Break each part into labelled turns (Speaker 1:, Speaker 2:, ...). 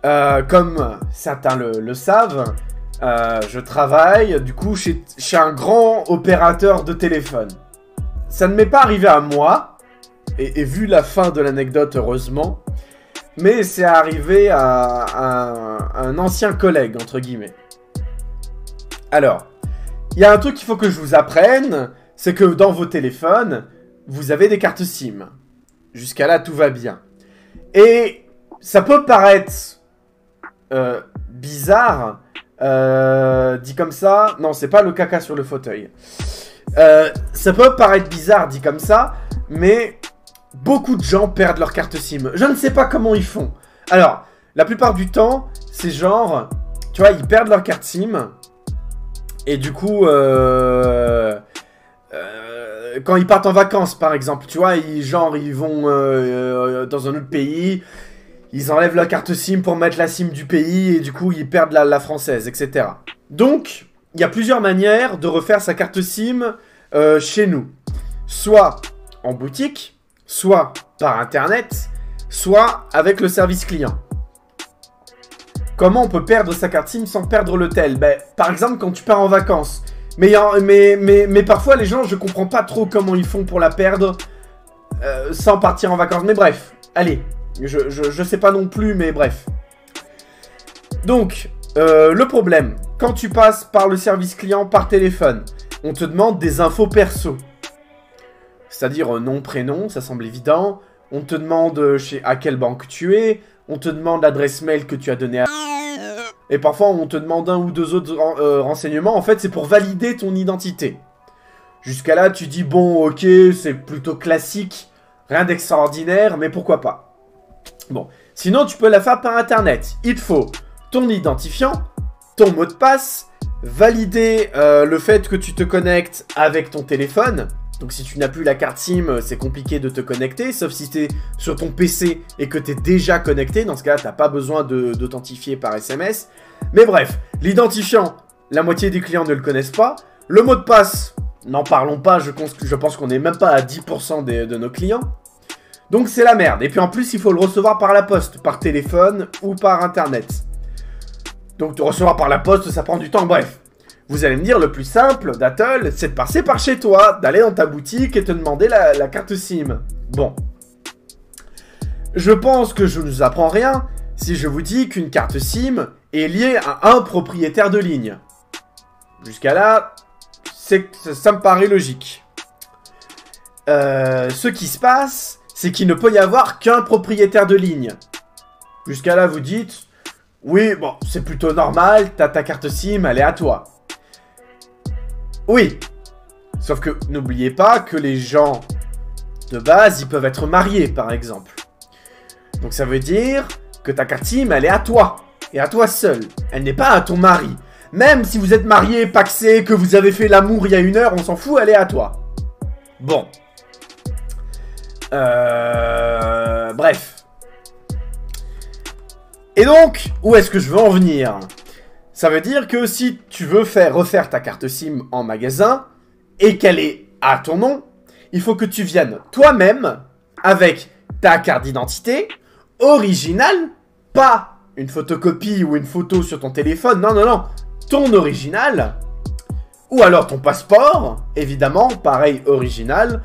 Speaker 1: Comme certains le savent, je travaille du coup chez un grand opérateur de téléphone. Ça ne m'est pas arrivé à moi, et vu la fin de l'anecdote heureusement, mais c'est arrivé à un ancien collègue, entre guillemets. Alors, il y a un truc qu'il faut que je vous apprenne, c'est que dans vos téléphones, vous avez des cartes SIM. Jusqu'à là, tout va bien. Et ça peut paraître bizarre, dit comme ça. Non, c'est pas le caca sur le fauteuil. Ça peut paraître bizarre, dit comme ça, mais beaucoup de gens perdent leur carte SIM. Je ne sais pas comment ils font. Alors, la plupart du temps, c'est genre, tu vois, ils perdent leur carte SIM, et du coup, quand ils partent en vacances, par exemple, tu vois, ils vont dans un autre pays, ils enlèvent la carte SIM pour mettre la SIM du pays, et du coup, ils perdent la française, etc. Donc, il y a plusieurs manières de refaire sa carte SIM chez nous. Soit en boutique, soit par internet, soit avec le service client. Comment on peut perdre sa carte SIM sans perdre le tel? Ben, par exemple, quand tu pars en vacances. Mais parfois, les gens, je comprends pas trop comment ils font pour la perdre sans partir en vacances. Mais bref, allez, je sais pas non plus, mais bref. Donc, le problème, quand tu passes par le service client par téléphone, on te demande des infos perso. C'est-à-dire nom, prénom, ça semble évident. On te demande à quelle banque tu es. On te demande l'adresse mail que tu as donnée à... Et parfois, on te demande un ou deux autres renseignements. En fait, c'est pour valider ton identité. Jusqu'à là, tu dis, bon, ok, c'est plutôt classique. Rien d'extraordinaire, mais pourquoi pas. Bon, sinon, tu peux la faire par Internet. Il te faut ton identifiant, ton mot de passe, valider le fait que tu te connectes avec ton téléphone. Donc si tu n'as plus la carte SIM, c'est compliqué de te connecter, sauf si tu es sur ton PC et que tu es déjà connecté. Dans ce cas-là, tu n'as pas besoin d'authentifier par SMS. Mais bref, l'identifiant, la moitié des clients ne le connaissent pas. Le mot de passe, n'en parlons pas, je pense qu'on n'est même pas à 10% de nos clients. Donc c'est la merde. Et puis en plus, il faut le recevoir par la poste, par téléphone ou par Internet. Donc de recevoir par la poste, ça prend du temps, bref. Vous allez me dire, le plus simple d'Apple, c'est de passer par chez toi, d'aller dans ta boutique et te demander la carte SIM. Bon. Je pense que je ne vous apprends rien si je vous dis qu'une carte SIM est liée à un propriétaire de ligne. Jusqu'à là, ça me paraît logique. Ce qui se passe, c'est qu'il ne peut y avoir qu'un propriétaire de ligne. Jusqu'à là, vous dites, oui, bon, c'est plutôt normal, t'as ta carte SIM, elle est à toi. Oui, sauf que n'oubliez pas que les gens de base, ils peuvent être mariés par exemple. Donc ça veut dire que ta carte SIM, elle est à toi, et à toi seul. Elle n'est pas à ton mari. Même si vous êtes marié, pacsé, que vous avez fait l'amour il y a 1 heure, on s'en fout, elle est à toi. Bon. Bref. Et donc, où est-ce que je veux en venir ? Ça veut dire que si tu veux refaire ta carte SIM en magasin et qu'elle est à ton nom, il faut que tu viennes toi-même avec ta carte d'identité originale, pas une photocopie ou une photo sur ton téléphone, non, non, non, ton original, ou alors ton passeport, évidemment, pareil, original,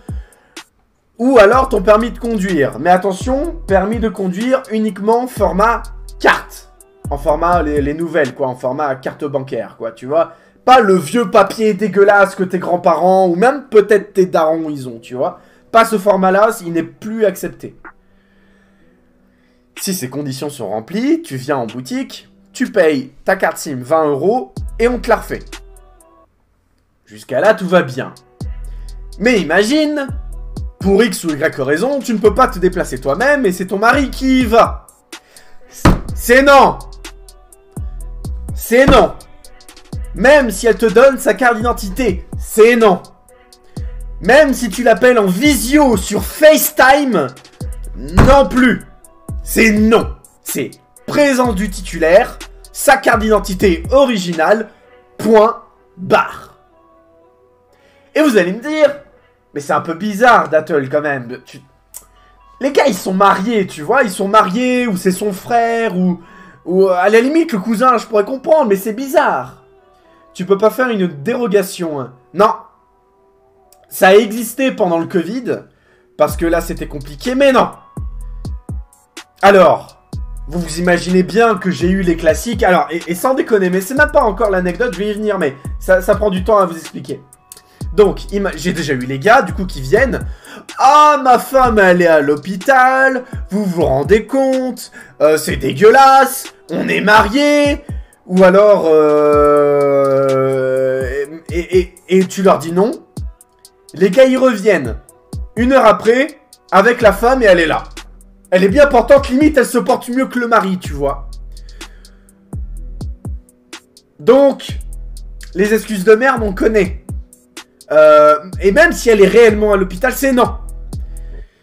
Speaker 1: ou alors ton permis de conduire. Mais attention, permis de conduire uniquement format carte. En format, les nouvelles, quoi, en format carte bancaire, quoi, tu vois. Pas le vieux papier dégueulasse que tes grands-parents, ou même peut-être tes darons, ils ont, tu vois. Pas ce format-là, il n'est plus accepté. Si ces conditions sont remplies, tu viens en boutique, tu payes ta carte SIM 20 € et on te la refait. Jusqu'à là, tout va bien. Mais imagine, pour X ou Y raison, tu ne peux pas te déplacer toi-même et c'est ton mari qui y va. C'est non! C'est non! Même si elle te donne sa carte d'identité, c'est non! Même si tu l'appelles en visio sur FaceTime, non plus! C'est non! C'est présence du titulaire, sa carte d'identité originale, point, barre. Et vous allez me dire, mais c'est un peu bizarre d'Apple quand même. Les gars, ils sont mariés, tu vois, ils sont mariés, ou c'est son frère, ou Ou à la limite, le cousin, je pourrais comprendre, mais c'est bizarre. Tu peux pas faire une dérogation. Hein. Non. Ça a existé pendant le Covid, parce que là, c'était compliqué, mais non. Alors, vous vous imaginez bien que j'ai eu les classiques. Alors, et sans déconner, mais c'est même pas encore l'anecdote, je vais y venir, mais ça prend du temps à vous expliquer. Donc, j'ai déjà eu les gars, du coup, qui viennent. Ah, ma femme, elle est à l'hôpital. Vous vous rendez compte? C'est dégueulasse. On est mariés. Ou alors, et tu leur dis non. Les gars, ils reviennent. 1 heure après, avec la femme, et elle est là. Elle est bien portante, limite, elle se porte mieux que le mari, tu vois. Donc, les excuses de merde, on connaît. Et même si elle est réellement à l'hôpital, c'est non.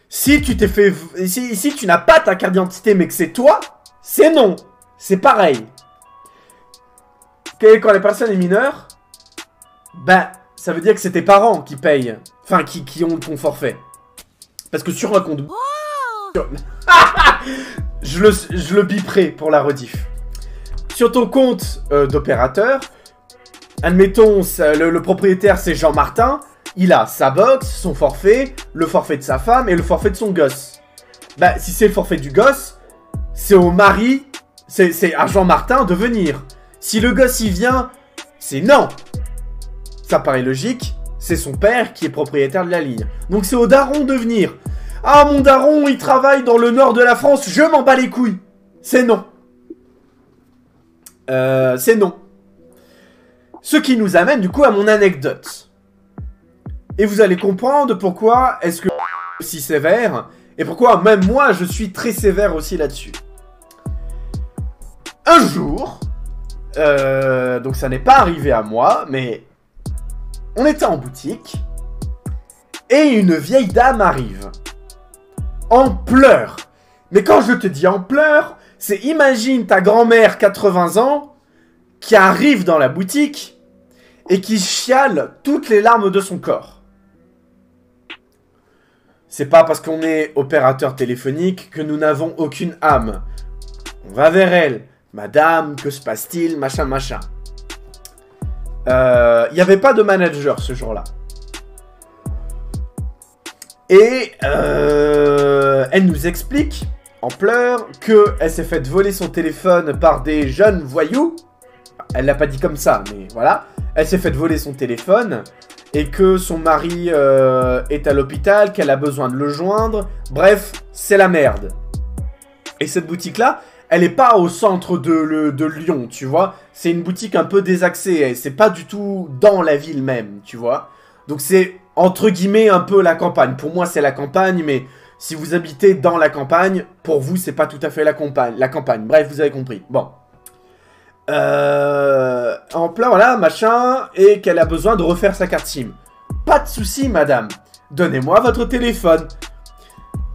Speaker 1: Si tu t'es fait... Si tu n'as pas ta carte d'identité, mais que c'est toi, c'est non. C'est pareil. Quand la personne est mineure, bah, ça veut dire que c'est tes parents qui payent. Enfin, qui ont ton forfait. Parce que sur un compte... je le biperai pour la rediff. Sur ton compte d'opérateur, admettons, le propriétaire c'est Jean Martin, il a sa box, son forfait, le forfait de sa femme et le forfait de son gosse. Bah, si c'est le forfait du gosse, c'est au mari, c'est à Jean Martin de venir. Si le gosse y vient, c'est non. Ça paraît logique, c'est son père qui est propriétaire de la ligne. Donc c'est au daron de venir. Ah, mon daron, il travaille dans le nord de la France, je m'en bats les couilles. C'est non. C'est non. Ce qui nous amène du coup à mon anecdote. Et vous allez comprendre pourquoi est-ce que si sévère, et pourquoi même moi je suis très sévère aussi là-dessus. Un jour, donc ça n'est pas arrivé à moi, mais on était en boutique, et une vieille dame arrive. En pleurs. Mais quand je te dis en pleurs, c'est imagine ta grand-mère 80 ans qui arrive dans la boutique et qui chiale toutes les larmes de son corps. C'est pas parce qu'on est opérateur téléphonique que nous n'avons aucune âme. On va vers elle. Madame, que se passe-t-il? Machin, machin. Il n'y avait pas de manager ce jour-là. Et elle nous explique, en pleurs, qu'elle s'est faite voler son téléphone par des jeunes voyous. Elle l'a pas dit comme ça, mais voilà. Elle s'est faite voler son téléphone et que son mari est à l'hôpital, qu'elle a besoin de le joindre. Bref, c'est la merde. Et cette boutique-là, elle est pas au centre de Lyon, tu vois. C'est une boutique un peu désaxée. C'est pas du tout dans la ville même, tu vois. Donc c'est entre guillemets un peu la campagne. Pour moi, c'est la campagne, mais si vous habitez dans la campagne, pour vous, c'est pas tout à fait la campagne. Bref, vous avez compris. Bon. En plein, voilà, machin, et qu'elle a besoin de refaire sa carte SIM. Pas de souci, madame. Donnez-moi votre téléphone.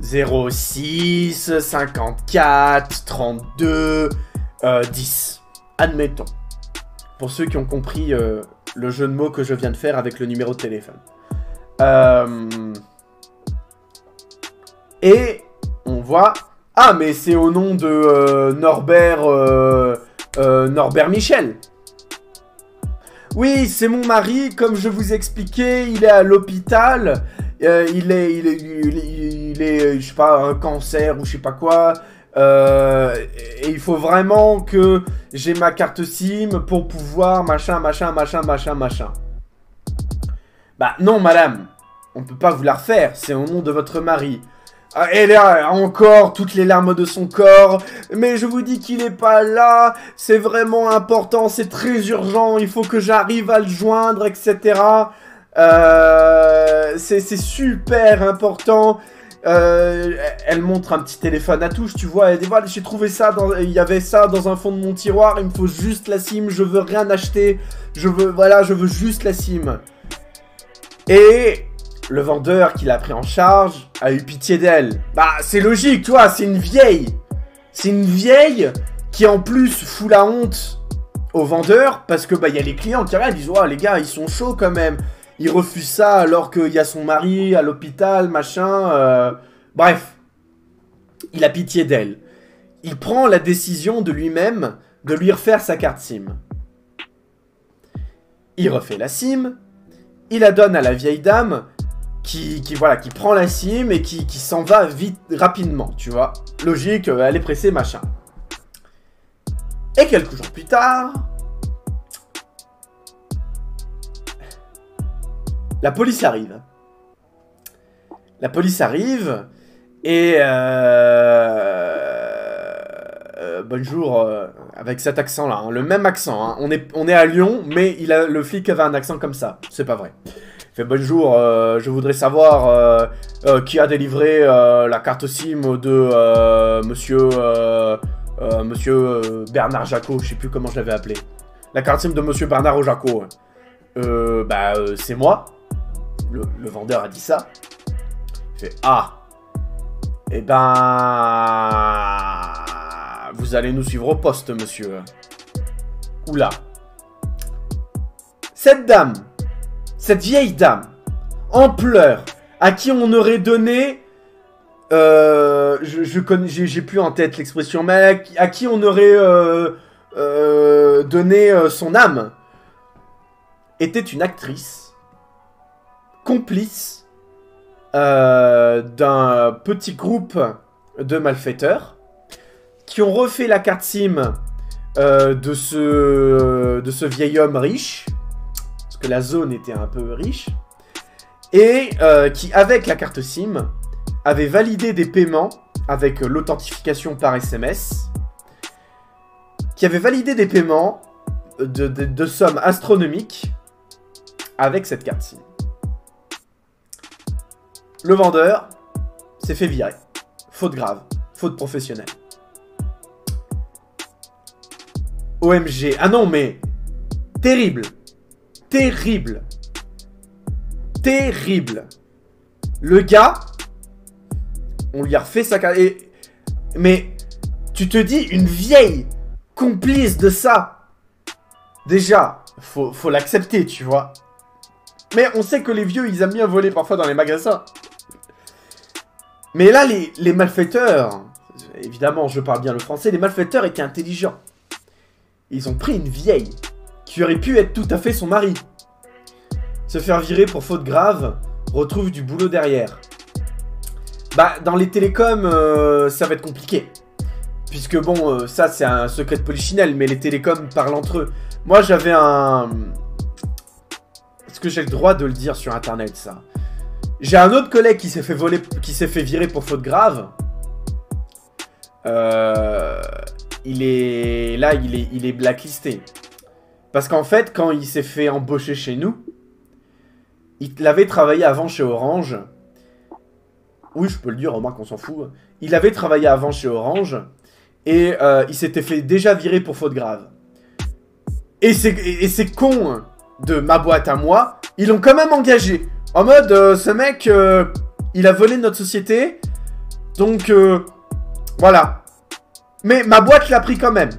Speaker 1: 06 54 32 10. Admettons. Pour ceux qui ont compris le jeu de mots que je viens de faire avec le numéro de téléphone. Et on voit... Ah, mais c'est au nom de Norbert Michel. Oui, c'est mon mari, comme je vous expliquais, il est à l'hôpital. Il est, je sais pas, un cancer ou je sais pas quoi. Et il faut vraiment que j'ai ma carte SIM pour pouvoir machin. Bah non, madame, on peut pas vous la refaire, c'est au nom de votre mari. Elle a encore toutes les larmes de son corps. Mais je vous dis qu'il est pas là. C'est vraiment important, c'est très urgent. Il faut que j'arrive à le joindre, etc. C'est super important. Elle montre un petit téléphone à touche, tu vois. Elle dit voilà, j'ai trouvé ça, il y avait ça dans un fond de mon tiroir. Il me faut juste la SIM, je veux rien acheter. Je veux juste la SIM. Et... le vendeur qui l'a pris en charge a eu pitié d'elle. Bah, c'est logique, tu vois, c'est une vieille. C'est une vieille qui, en plus, fout la honte au vendeur parce que, bah, il y a les clients qui regardent, ils disent, oh, les gars, ils sont chauds quand même. Ils refusent ça alors qu'il y a son mari à l'hôpital, machin. Bref. Il a pitié d'elle. il prend la décision de lui-même de lui refaire sa carte SIM. Il refait la SIM, il la donne à la vieille dame qui prend la SIM et qui s'en va vite, rapidement, tu vois. Logique, elle est pressée, machin. Et quelques jours plus tard, la police arrive. La police arrive et bonjour, avec cet accent-là, hein, le même accent. Hein. On est à Lyon, mais le flic avait un accent comme ça. C'est pas vrai. Il fait bonjour, je voudrais savoir qui a délivré la carte SIM de monsieur Bernard Jacot. Je sais plus comment je l'avais appelé. La carte SIM de monsieur Bernard Jacot. C'est moi. Le vendeur a dit ça. Il fait ah. Eh ben, vous allez nous suivre au poste, monsieur. Oula. Cette dame, cette vieille dame, en pleurs, à qui on aurait donné... j'ai plus en tête l'expression, mais à qui on aurait donné son âme, était une actrice, complice d'un petit groupe de malfaiteurs qui ont refait la carte SIM de ce vieil homme riche, parce que la zone était un peu riche, et qui, avec la carte SIM, avait validé des paiements avec l'authentification par SMS, qui avait validé des paiements de sommes astronomiques avec cette carte SIM. Le vendeur s'est fait virer. Faute grave. Faute professionnelle. OMG. Ah non, mais... Terrible. Terrible. Terrible. Le gars... On lui a refait sa carte... Mais... Tu te dis, une vieille complice de ça. Déjà, faut l'accepter, tu vois. Mais on sait que les vieux, ils aiment bien voler parfois dans les magasins. Mais là, les malfaiteurs, évidemment, je parle bien le français, les malfaiteurs étaient intelligents. Ils ont pris une vieille, qui aurait pu être tout à fait son mari. Se faire virer pour faute grave, retrouve du boulot derrière. Bah, dans les télécoms, ça va être compliqué. Puisque bon, ça c'est un secret de polichinelle, mais les télécoms parlent entre eux. Moi, j'avais un... Est-ce que j'ai le droit de le dire sur internet, ça? J'ai un autre collègue qui s'est fait voler, qui s'est fait virer pour faute grave. Il est blacklisté. Parce qu'en fait, quand il s'est fait embaucher chez nous, il avait travaillé avant chez Orange. Oui, je peux le dire, remarque, on s'en fout. Il avait travaillé avant chez Orange. Et il s'était fait déjà virer pour faute grave. Et c'est con de ma boîte à moi, ils l'ont quand même engagé. En mode, ce mec, il a volé notre société. Donc, voilà. Mais ma boîte l'a pris quand même.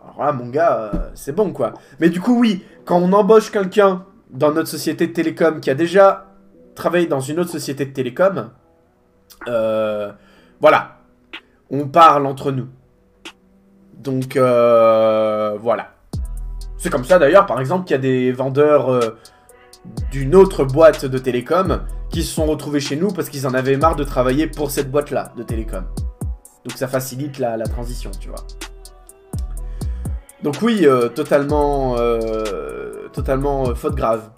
Speaker 1: Alors là, mon gars, c'est bon, quoi. Mais du coup, oui, quand on embauche quelqu'un dans notre société de télécom qui a déjà travaillé dans une autre société de télécom, voilà. On parle entre nous. Donc, voilà. C'est comme ça, d'ailleurs, par exemple, qu'il y a des vendeurs... d'une autre boîte de télécom qui se sont retrouvés chez nous parce qu'ils en avaient marre de travailler pour cette boîte-là de télécom. Donc ça facilite la transition, tu vois. Donc oui, totalement faute grave.